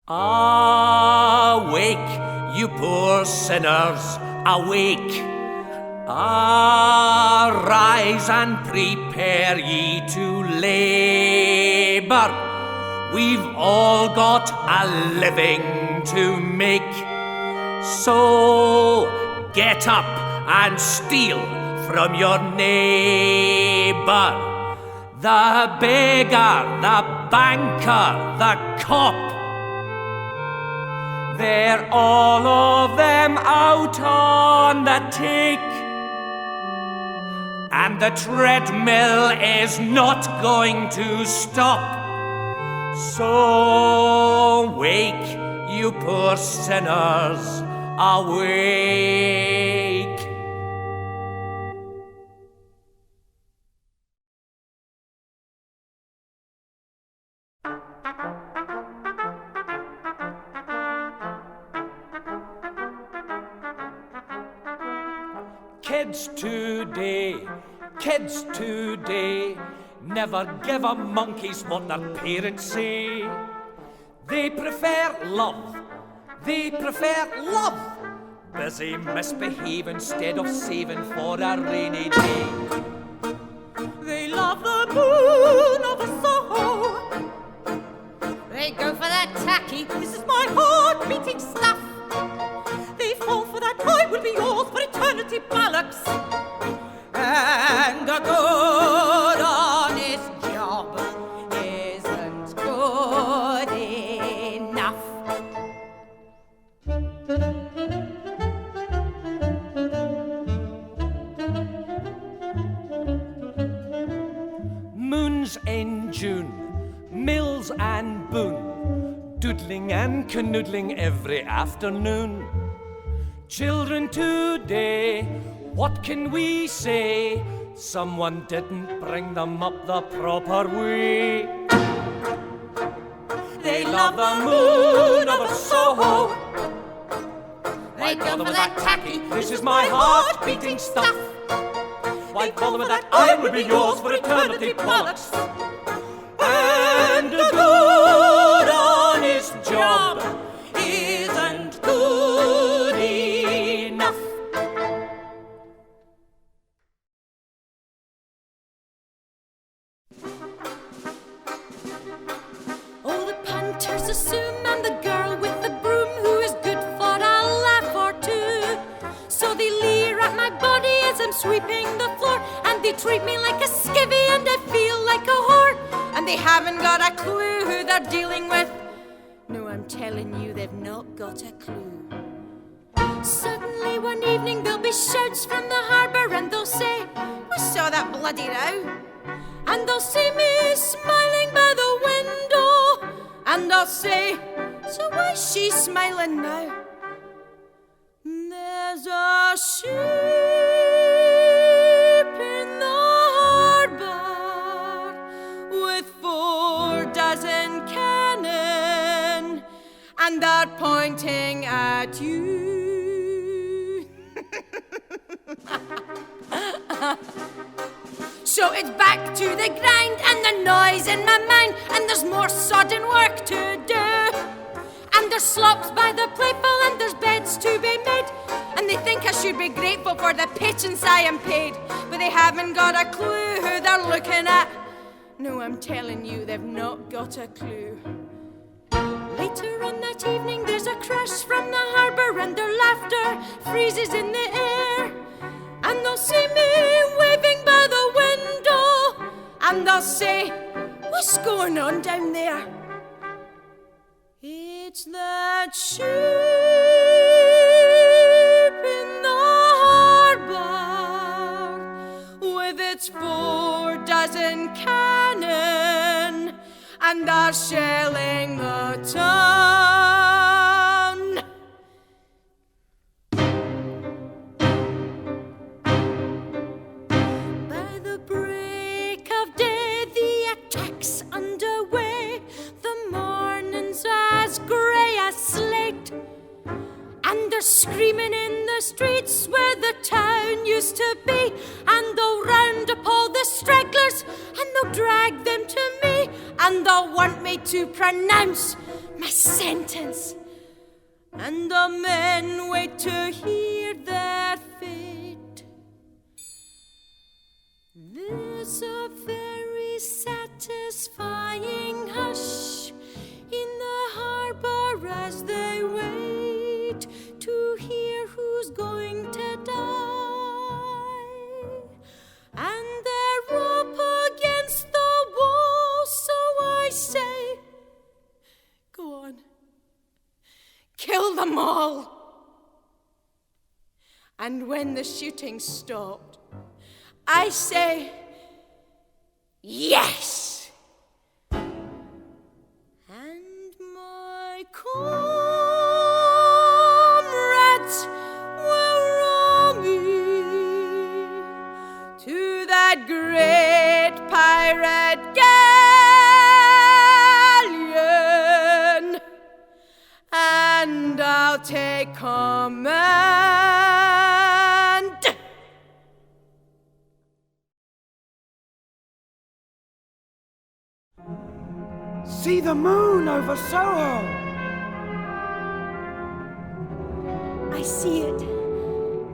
Awake, you poor sinners, awake. Arise and prepare ye to labour. We've all got a living to make. So get up and steal from your neighbour. The beggar, the banker, the cop, they're all of them out on the take. And the treadmill is not going to stop. So wake, you poor sinners, awake. Kids today never give a monkeys what their parents say. They prefer love, busy misbehave instead of saving for a rainy day. They love the moon over Soho. They go for that tacky, this is my heart-beating stuff. They fall for that I will be yours for eternity bollocks. And a good honest job isn't good enough. Moons in June, Mills and Boone, doodling and canoodling every afternoon. Children today, what can we say? Someone didn't bring them up the proper way. They love the moon over Soho. They go for that tacky, this is my heart-beating stuff. Why bother with that? I will be yours for eternity bollocks. And a good honest job isn't good enough. Oh, the punters assume I'm the girl with the broom who is good for a laugh or two. So they leer at my body as I'm sweeping the floor, and they treat me like a skivvy and I feel like a whore. And they haven't got a clue who they're dealing with. No, I'm telling you, they've not got a clue. Suddenly one evening there'll be shouts from the harbour, and they'll say, we saw that bloody row. And they'll see me smiling by the window, and I'll say, so why's she smiling now? There's a ship in the harbour with 4 dozen cannon, and they're pointing at you. So it's back to the grind and the noise in my mind, and there's more sodden work to do. And there's slops by the plateful, and there's beds to be made, and And they think I should be grateful for the pittance I am paid, but they haven't got a clue who they're looking at. No, I'm telling you, they've not got a clue. Later on that evening, there's a crash from the harbour, and their laughter freezes in the air. And they'll see me waving by the window, and they'll say, "What's going on down there?" It's that ship in the harbour with its 4 dozen cannon, and they're shelling the town. By the break of day, the attack's underway. The morning's as grey as slate, and they're screaming in the streets where the town used to be. And they'll round up all the stragglers, and they'll drag them to me, and they'll want me to pronounce my sentence. And the men wait to hear their fate. There's a very satisfying hush in the harbour as they wait to hear who's going to die. And they're up against the wall, so I say, "Go on, kill them all." And when the shooting stopped, I say, "Yes!" And my comrades will row me to that great pirate galleon, and I'll take command. See the moon over Soho. I see it,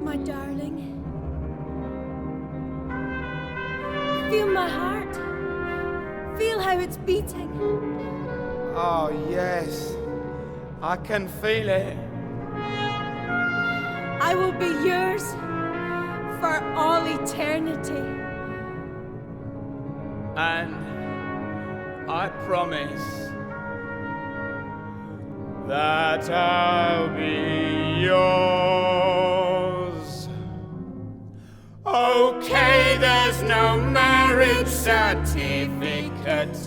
my darling. Feel my heart. Feel how it's beating. Oh, yes. I can feel it. I will be yours for all eternity. And I promise that I'll be yours. Okay, there's no marriage certificate,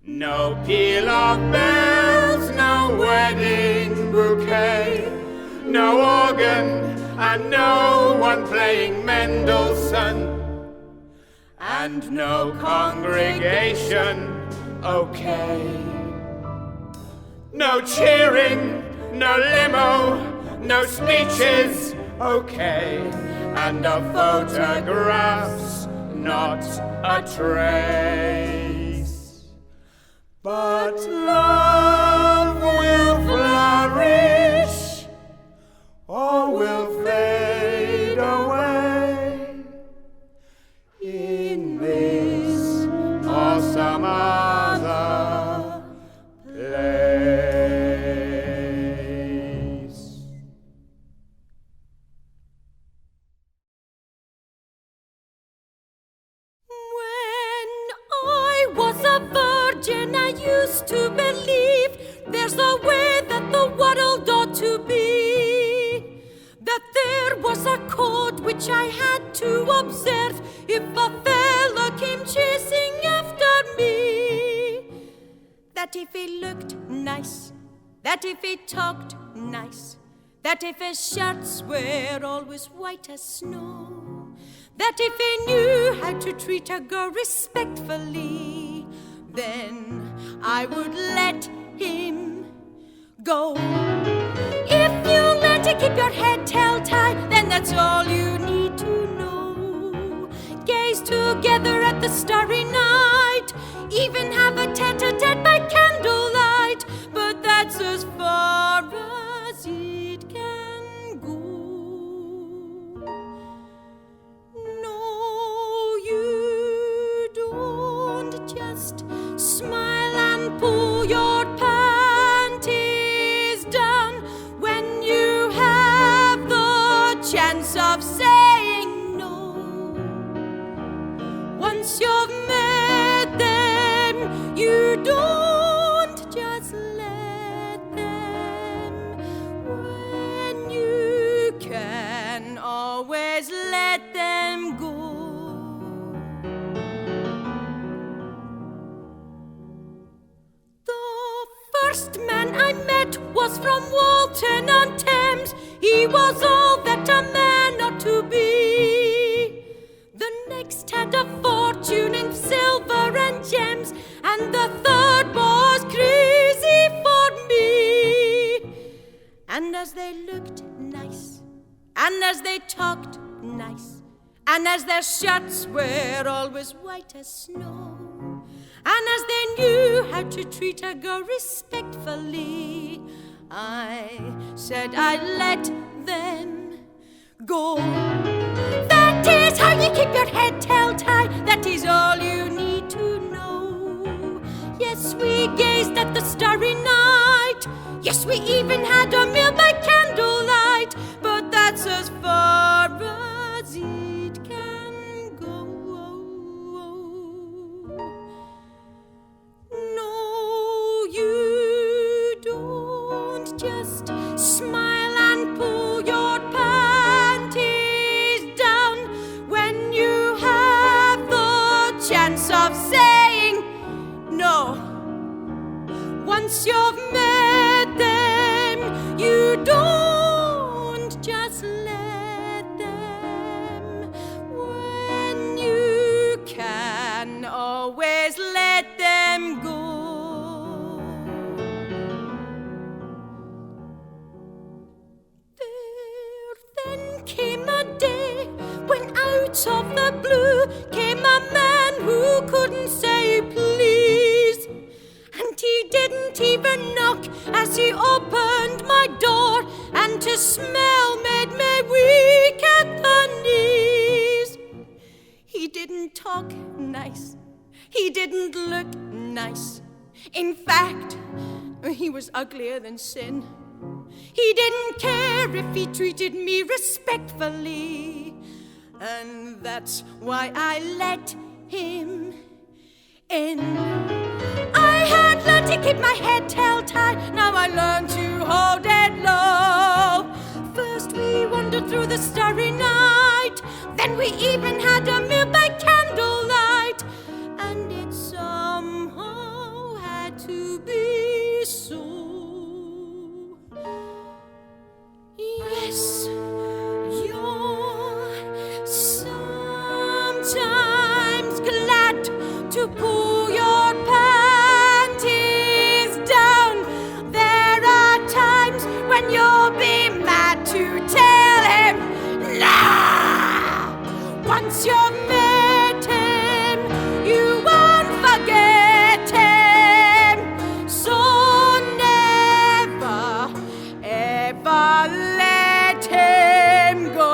no peal of bells, no wedding bouquet, no organ, and no one playing Mendelssohn, and no congregation, okay. No cheering, no limo, no speeches, okay. And the photographs, not a trace. But love will flourish, or will fade away in this or some other place. When I was a virgin, I used to believe there's a way that the world ought to be. That there was a code which I had to observe if a fella came chasing after me. That if he looked nice, that if he talked nice, that if his shirts were always white as snow, that if he knew how to treat a girl respectfully, then I would let him go. If you learn to keep your head held high, then that's all you need to know. Gaze together at the starry night, even have a tete-a-tete by candlelight, but that's as far as it can go. Once you've met them, you don't just let them. When you can always let them go. The first man I met was from Walton on Thames. He was all that a man ought to be. The next had a fortune in silver and gems, and the third was crazy for me. And as they looked nice, and as they talked nice, and as their shirts were always white as snow, and as they knew how to treat a girl respectfully, I said I'd let them go. That is how you keep your head held high. That is all you need to know. Yes, we gazed at the starry night. Yes, we even had a meal by candlelight. But that's as far as it can go. No, you don't just smile and pull your panties down when you have the chance of saying no. Once you've met them, you don't just let them. When you can always let them go. There then came a day when out of the blue came a man who couldn't say please. And he didn't even knock as he opened my door, and his smell made me weak at the knees. He didn't talk nice. He didn't look nice. In fact, he was uglier than sin. He didn't care if he treated me respectfully, and that's why I let him in. I had learned to keep my head held high. Now I learned to hold it low. First we wandered through the starry night, then we even had a meal by candlelight, and it somehow had to be so. Yes, you're sometimes glad to pull your panties down. There are times when you'll be mad to tell him no. Once you've met him, you won't forget him. So never, ever let him go.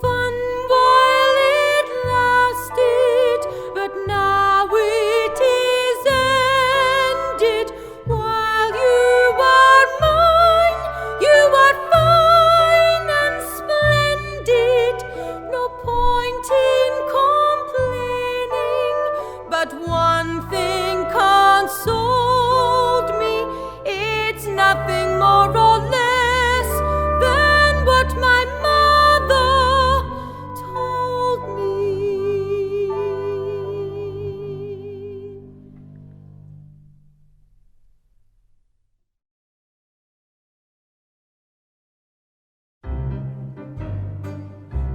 Fun while it lasted, but now it is ended. While you are mine, you are fine and splendid. No point in complaining, but one thing consoled me. It's nothing more or less than what my mother told me.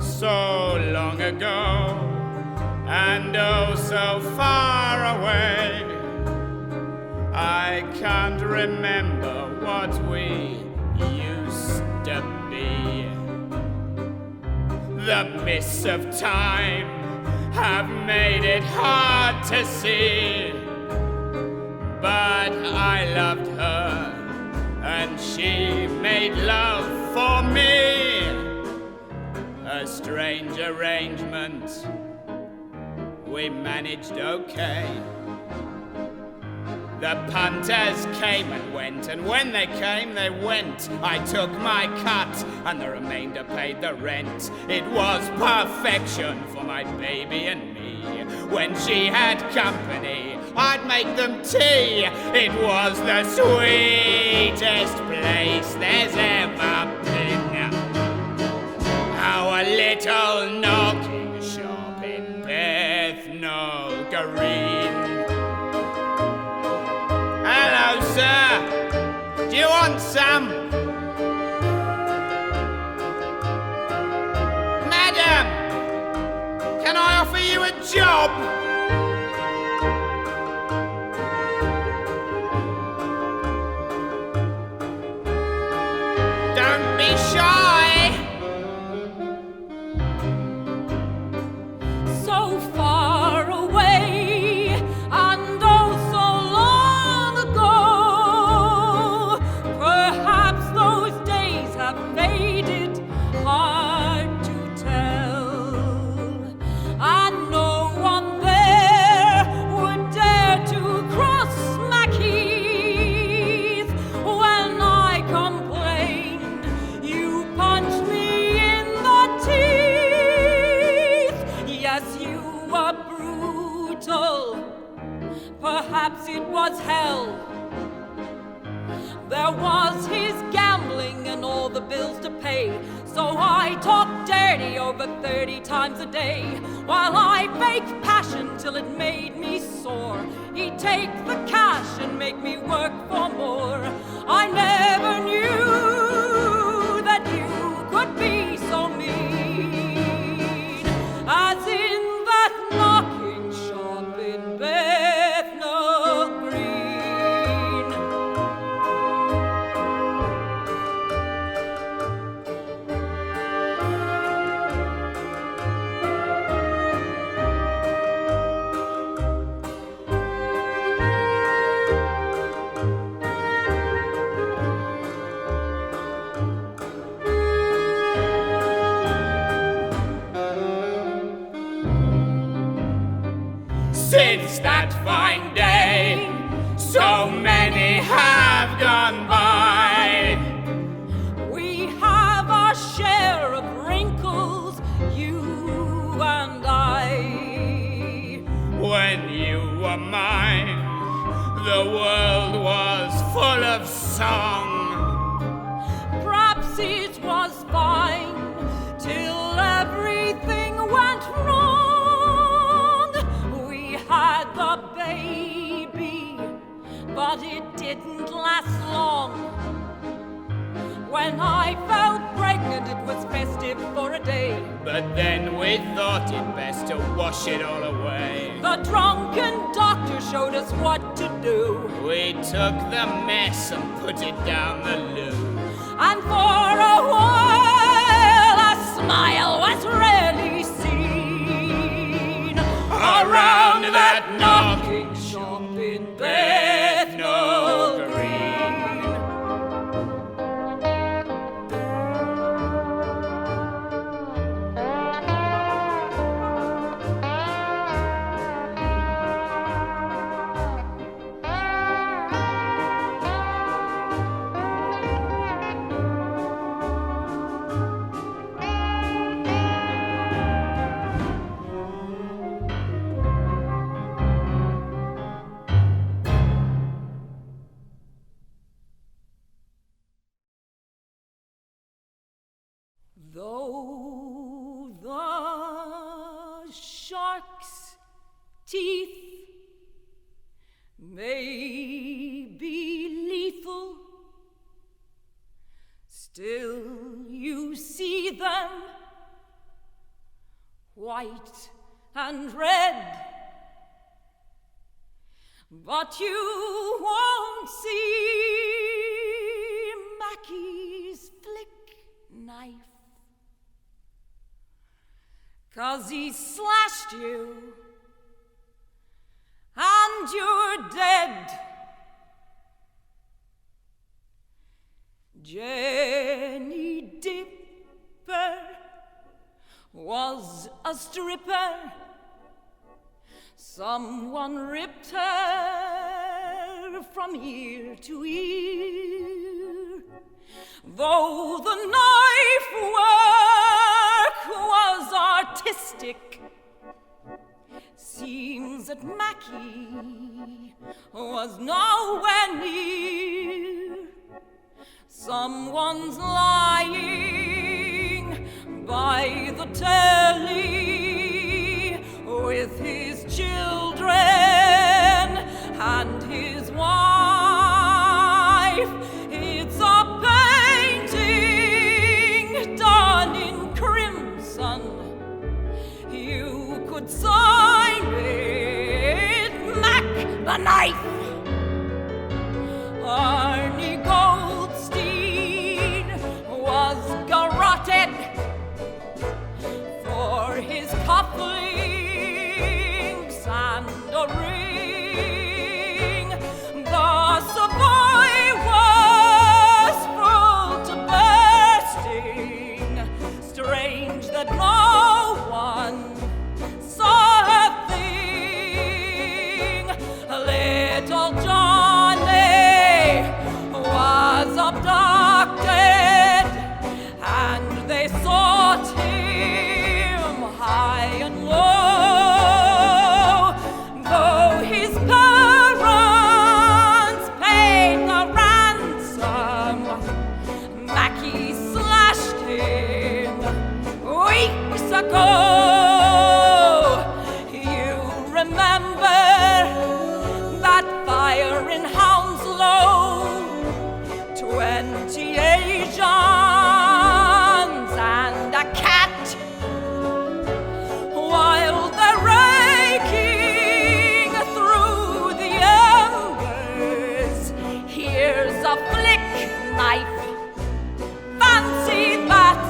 So long ago, and oh so far away. I can't remember what we used to be. The mists of time have made it hard to see. But I loved her, and she made love for me. A strange arrangement, we managed okay. The punters came and went, and when they came, they went. I took my cut, and the remainder paid the rent. It was perfection for my baby and me. When she had company, I'd make them tea. It was the sweetest place there's ever been. Our little knocking shop in Bethnal Green. Hello, sir. Do you want some? Madam, can I offer you a job? Don't be shy. So far away, and oh so long ago. Perhaps those days have faded, hard to tell. And no one there would dare to cross my keys. When I complained, you punched me in the teeth. Yes, you were brutal. Perhaps it was hell. There was his gambling and all the bills to pay. So I talked dirty over 30 times a day, while I faked passion till it made me sore. He'd take the cash and make me work for more. I never knew that you could be so mean, as in that knocking shop in Bethnal Green. Since that fine day, so many have gone by. We have our share of wrinkles, you and I. When you were mine, the world was full of song. Perhaps it was fine till everything went wrong. We had the baby, but it didn't last long. When I felt pregnant, it was festive for a day. But then we thought it best to wash it all away. The drunken doctor showed us what to do, We took the mess and put it down the loo. and for a while a smile was rarely seen Around that knocking shop in Bethnal Green. Though the shark's teeth may be lethal, still you see them white and red But you won't see Mackie's flick knife, 'cause he slashed you and you're dead. Jenny Dipper was a stripper. Someone ripped her from ear to ear. Though the knife work was artistic, seems that Mackie was nowhere near. Someone's lying by the telly with his children and his wife. It's a painting done in crimson. You could sign it Mac the Knife. Arnie Goldstein was garroted for his cufflinks and a ring. The Savoy was full to bursting. Strange that no one saw a thing. Little Johnny was abducted, and they sought him high and low. Though his parents paid the ransom, Mackie slashed him weeks ago. You remember that fire in Hounslow? 20 Asians and a cat. While they're raking through the embers, here's a flick knife. Fancy that!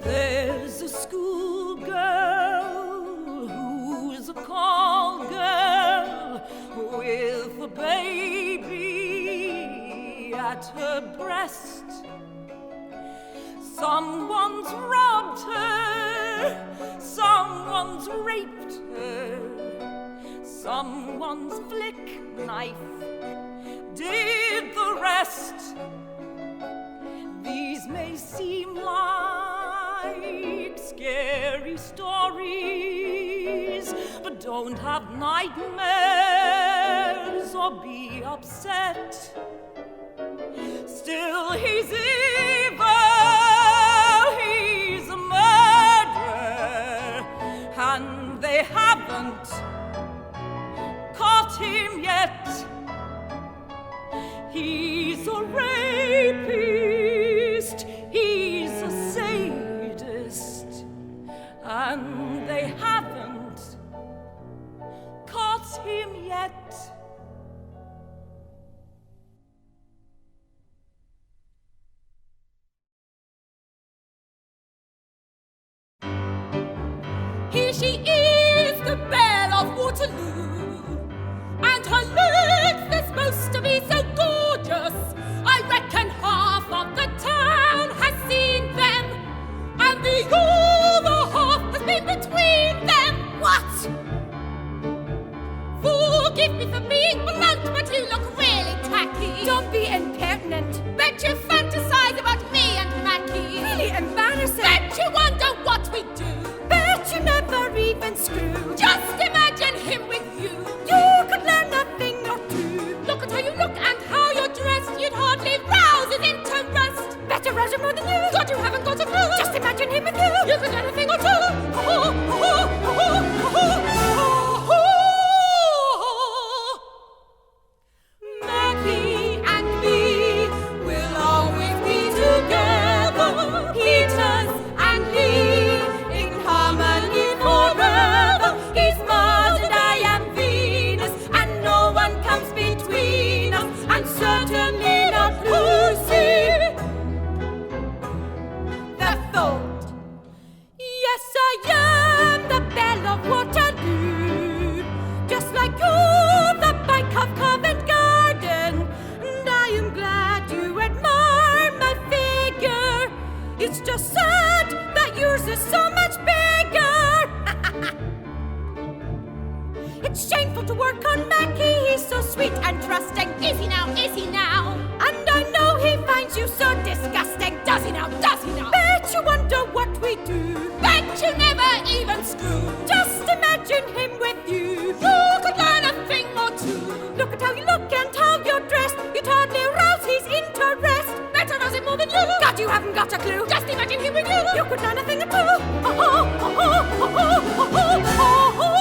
There's a schoolgirl who's a call girl with a baby at her breast. Someone's robbed her, someone's raped her, someone's flick knife did the rest. These may seem like scary stories, but don't have nightmares or be upset. Still, he's evil, he's a murderer, and they haven't caught him yet. He's a rapist, he's a sadist, and they haven't caught him yet. Here she is, the Belle of Waterloo, and her looks, they're supposed to be so gorgeous. I reckon half able to work on Mackie. He's so sweet and trusting. Is he now? Is he now? And I know he finds you so disgusting. Does he now? Does he now? Bet you wonder what we do. Bet you never even screw. Just imagine him with you. You could learn a thing or two. Look at how you look and how you're dressed. You'd hardly rouse his interest. Better knows it more than you. God, you haven't got a clue. Just imagine him with you. You could learn a thing or two. Oh, oh, oh, oh, oh, oh, oh, oh.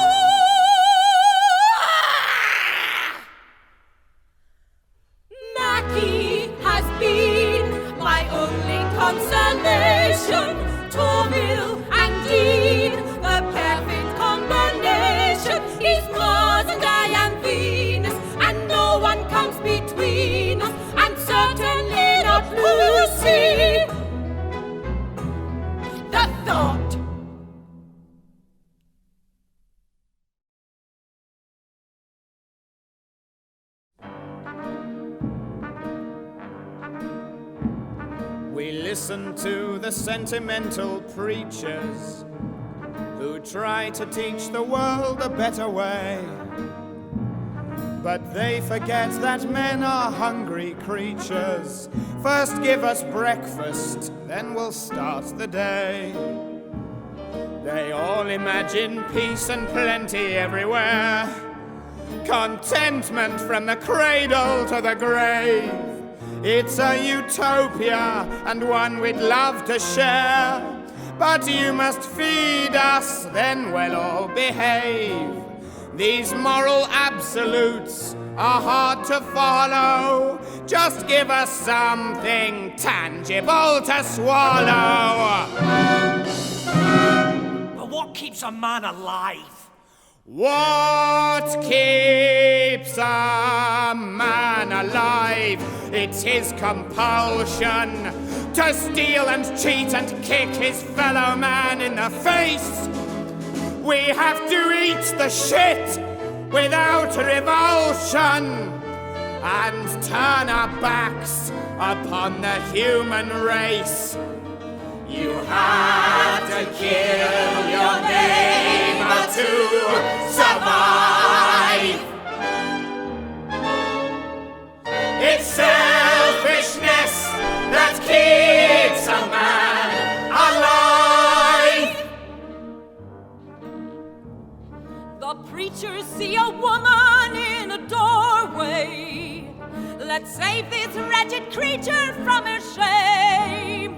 Mackie has been my only consolation. Torville and Dean, the perfect combination. He's Mars and I am Venus, and no one comes between us, and certainly not Lucy. The thought. We listen to the sentimental preachers who try to teach the world a better way. But they forget that men are hungry creatures. First give us breakfast, then we'll start the day. They all imagine peace and plenty everywhere, contentment from the cradle to the grave. It's a utopia and one we'd love to share. But you must feed us, then we'll all behave. These moral absolutes are hard to follow. Just give us something tangible to swallow. But what keeps a man alive? What keeps a man alive? It's his compulsion to steal and cheat and kick his fellow man in the face. We have to eat the shit without revulsion and turn our backs upon the human race. You have to kill your neighbor to survive. It's selfishness that keeps a man alive. The preachers see a woman in a doorway. Let's save this wretched creature from her shame.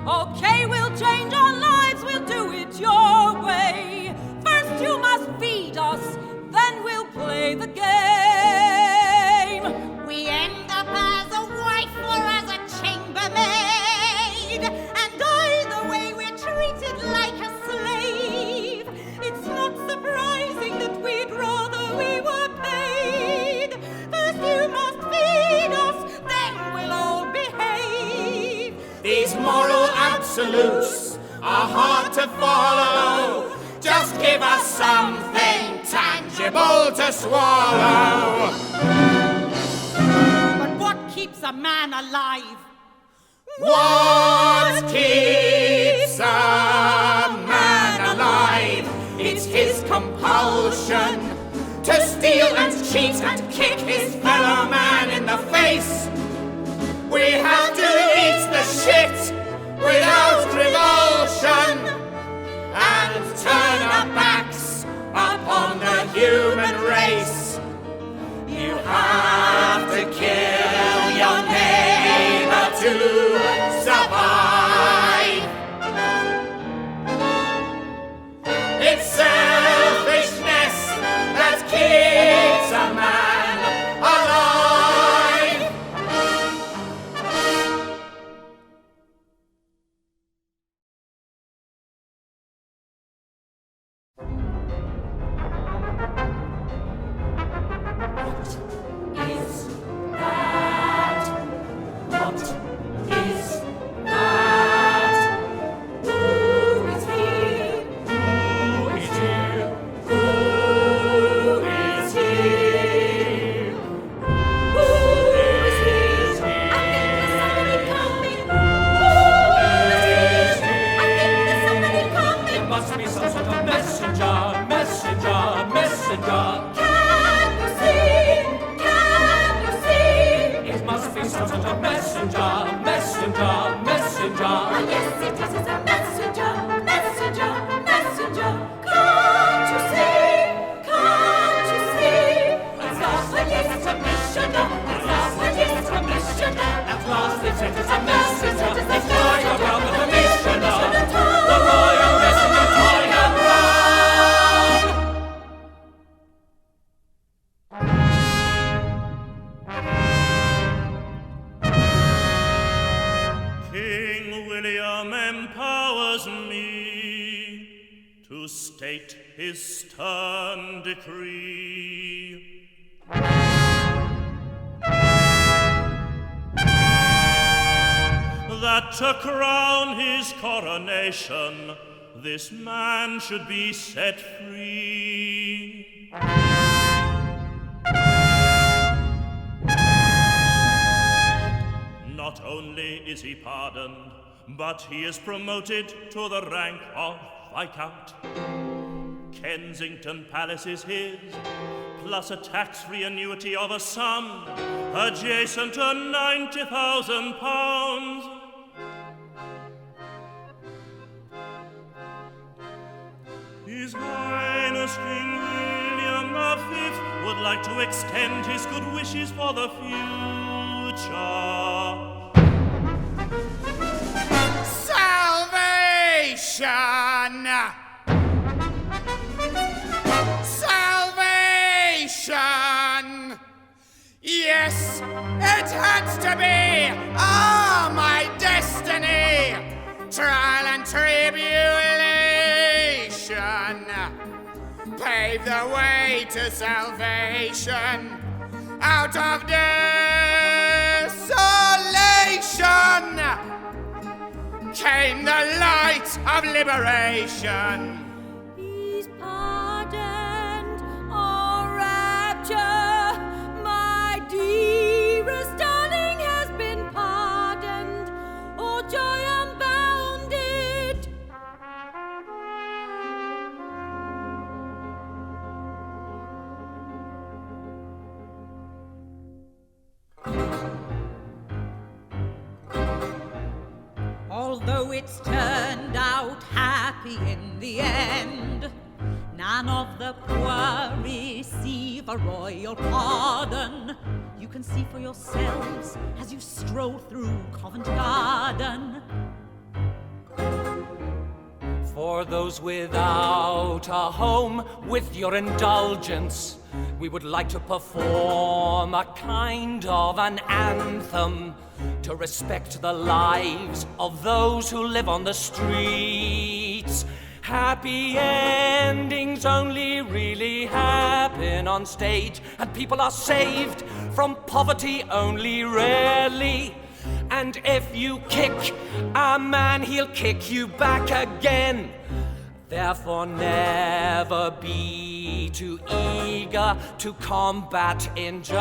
Okay, we'll change our lives, we'll do it your way. First you must feed us, then we'll play the game. We end up as a wife or as a chambermaid, and either way we're treated like a slave. It's not surprising that we'd rather we were paid. First you must feed us, then we'll all behave. These moral absolutes are hard to follow. Just give us something tangible to swallow. But what keeps a man alive? What keeps a man alive? It's his compulsion to steal and cheat and kick his fellow man in the face. We have to eat the shit without revulsion and turn our backs upon the human race. You have to kill your neighbor to survive. It's selfishness that keeps a man alive. Must be some sort of messenger. state his stern decree. That to crown his coronation, this man should be set free. Not only is he pardoned, but he is promoted to the rank of Viscount. Kensington Palace is his, plus a tax-free annuity of a sum adjacent to £90,000. His Highness King William V would like to extend his good wishes for the future. Salvation! Salvation! Yes, it had to be! Ah, my destiny! Trial and tribulation pave the way to salvation out of desolation came the light of liberation. He's pardoned, oh rapture, my dearest darling has been pardoned, oh joy unbounded. Although it's turned out happy in the end, none of the poor receive a royal pardon. You can see for yourselves as you stroll through Covent Garden. For those without a home, with your indulgence, we would like to perform a kind of an anthem to respect the lives of those who live on the streets. Happy endings only really happen on stage, and people are saved from poverty only rarely. And if you kick a man, he'll kick you back again. Therefore never be too eager to combat injustice.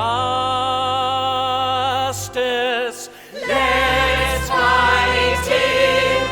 Let's fight it.